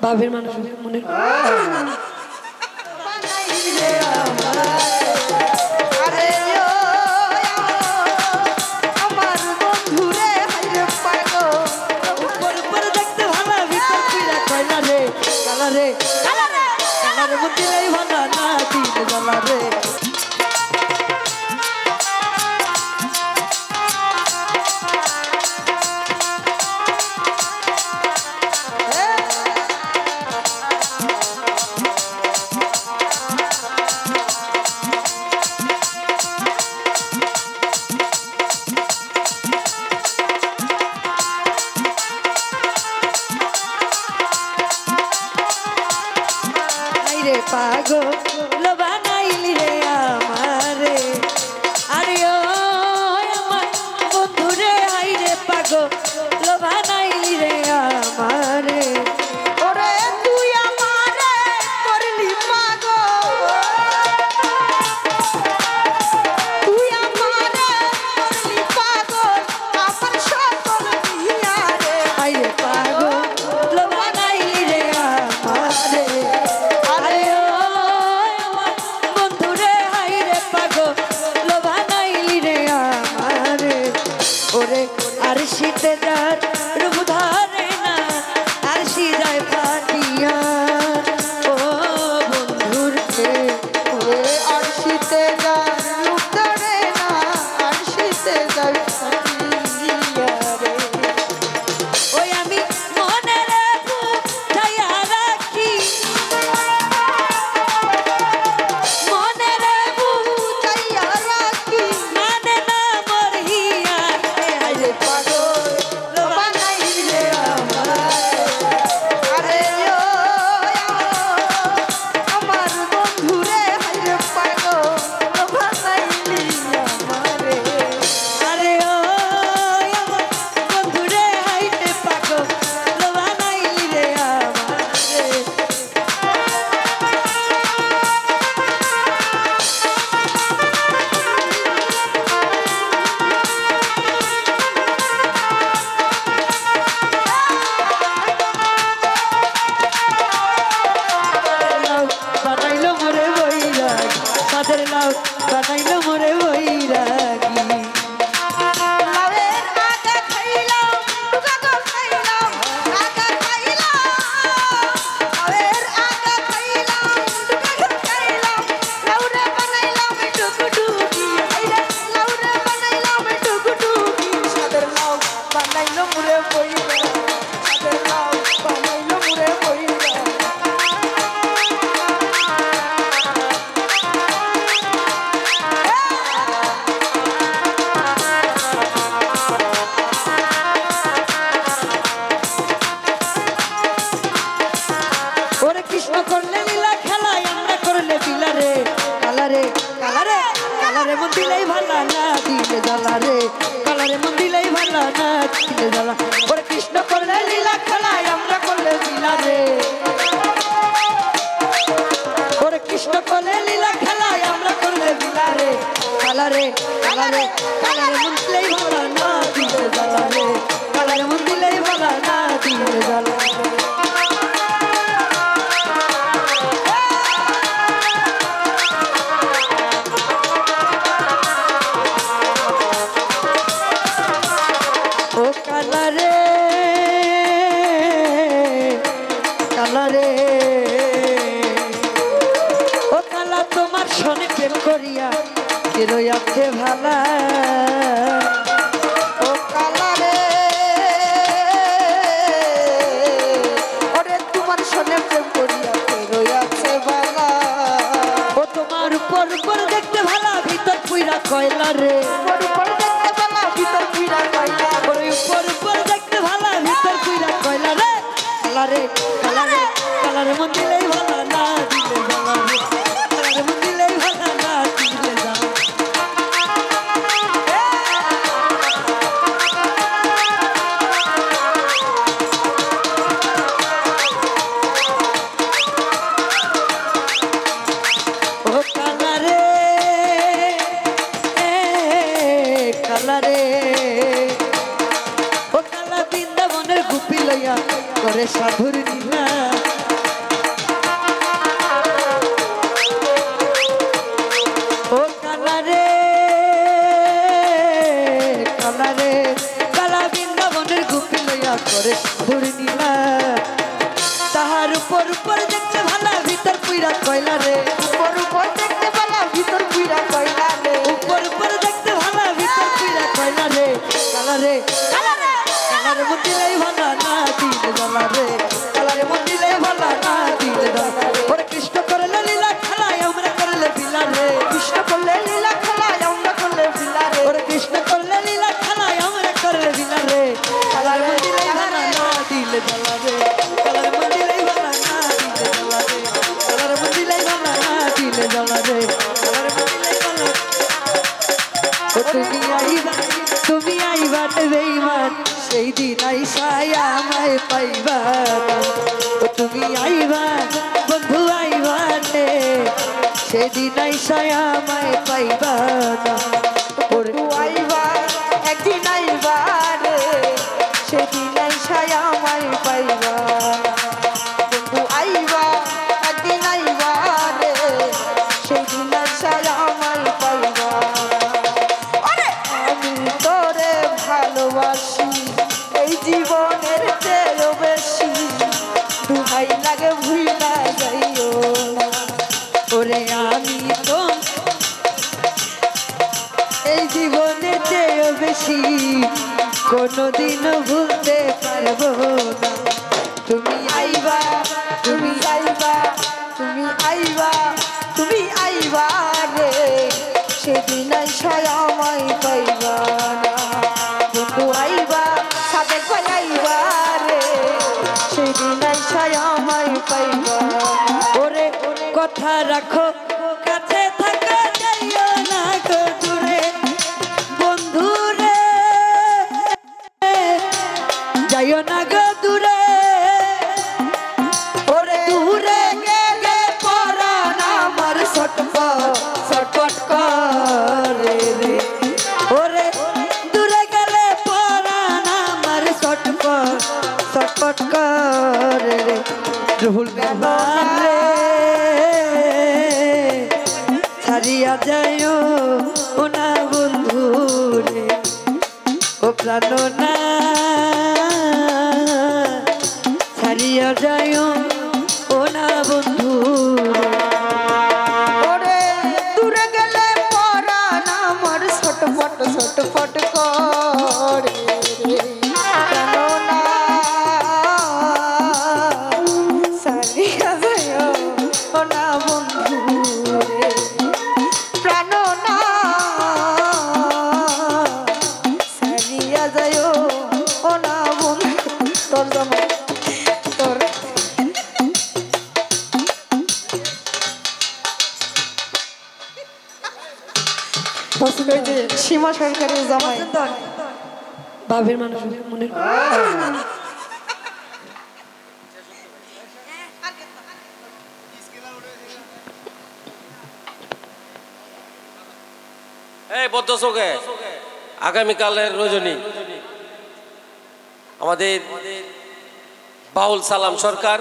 ভাবের মানুষ মনে পাগল বানাইলি রে আমারে আরে ও আমার বন্ধু রে হাই রে পাগল বানাইলি রে আমারে ওরে তুই আমারে করলি পাগল তুই আমারে করলি পাগল আমার সকল দিয়া রে হাই রে পাগল বানাইলি রে আমারে আর শীতে যার রূপ ধরে না আর শীতায় ফাটিয়া ও বন্ধুর আর শীতে যার রূপ ধরে না আর শীতে যার ফাটিয়া রে ওই আমি মনে রাখু ছায়া রাখি মনে রাখু ছায়া রাখি মানে না মরহিয়া বানাইলো মোরে বৈরাগী লাউয়ের আগা খাইলাম টুকা খাইলাম আগা খাইলাম লাউয়ের আগা খাইলাম টুকা খাইলাম লাউরে বানাইলাম টুকুটুকি আইরা লাউরে বানাইলাম টুকুটুকি সাদের লাউ বানাইলো মোরে বৈরাগী সাদের লাউ বানাইলো মোরে বৈরাগী কালারে মন দিলেই ভালা না দিলে জ্বালা রে কালারে মন দিলেই ভালা না দিলে জ্বালা ওরে কৃষ্ণ করলে লীলা খেলায় আমরা করলে লীলা রে ওরে কৃষ্ণ করলে লীলা খেলায় আমরা করলে লীলা রে কালারে কালারে কালারে মন দিলেই ভালা না দিলে জ্বালা রে কালারে মন দিলেই ভালা না দিলে জ্বালা ও কালা তোমার সনে প্রেম করিয়া রইয়াছে ভালা ও কালা রে ওরে তোমার সনে প্রেম করিয়া রইয়াছে ভালা ও তোমার উপর দেখতে ভালা ভিতর পুইরা কয়লা রে উপর দেখতে ভালা ভিতর পুইরা কয়লা ওরে উপর দেখতে ভালা ভিতর পুইরা কয়লা রে কালারে কালারে কালারে মন দিলেই ভালা না দিলে জ্বালা রে কালারে মন দিলেই ভালা না দিলে জ্বালা ও কালারে কালারে ও কালা বৃন্দাবনের গুপি লইয়া করে সাধুর লীলা উপর উপর দেখতে ভালো ভিতর পুইরা কয়লা রে উপর উপর দেখতে ভালো ভিতর পুইরা কয়লা রে উপর উপর দেখতে ভালো ভিতর পুইরা কয়লা রে কালারে কালারে কালারে মতিলাই ভালো না দিলে জ্বালা রে কালারে মতিলাই ভালো না দিলে জ্বালা ওরে কৃষ্ণ করলে লীলা খেলায় আমরা করলে বিলা রে কৃষ্ণ করলে লীলা খেলায় আমরা করলে বিলা রে ওরে কৃষ্ণ করলে লীলা খেলায় আমরা করলে বিলা রে কালারে মতিলাই ভালো না দিলে জ্বালা রে কালারে মতিলাই ভালো না দিলে জ্বালা রে কালারে মতিলাই ভালো না দিলে জ্বালা রে কালারে মতিলাই ভালো ও তুমি আইবা বেঈমান সেই দিন আইসায় আমায় পাইবা ও তুমি আইবা বন্ধু আইবা রে সেদিন আইসায় আমায় পাইবা বন্ধু আইবা একদিন আইবা রে সেদিন আইসায় আমায় পাইবা বন্ধু আইবা একদিন আইবা রে সেদিন আইসায় আমায় পাইবা আমি তোরে ভালোবাসি এই জীবনের চেয়েও বেশি দুহাই লাগে ভুইলা যাইও না ওরে আমি তো এই জীবনের চেয়েও বেশি কোনোদিনও ভুলতে পারবো না তুমি আইবা তুমি আইবা তুমি আইবা তুমি আইবা রে সেদিন আইসায় আমায় পাইবা না বন্ধু আইবা সাথে আইবা রে সেদিন আইসায় আমায় পাইবা ওরে কথা রাখো কাছে থাকা যাইও না গো দূরে বন্ধু রে যাইও না গো দূরে ওরে দূরে গেলে পরাণ আমার ছটপট করে রে ওরে দূরে গেলে পরাণ আমার ছটপট করে রে রুহুল বেমান রে ছাড়িয়া যাইও ও না বন্ধু রে ও প্রাণ না ছাড়িয়া যাইও ও না বন্ধু ওরে দূরে গেলে পরাণ আমার ছটপট করে রে প্রাণ না ছাড়িয়া যাইও ও না বন্ধু রে প্রাণ না ছাড়িয়া যাইও ও না বন্ধু তোর জামাই তোর সীমা সরকারের জামাই বাবের মানুষের মনে এই বদ্ধ চোখে আগামীকালের রজনী আমাদের বাউল সালাম সরকার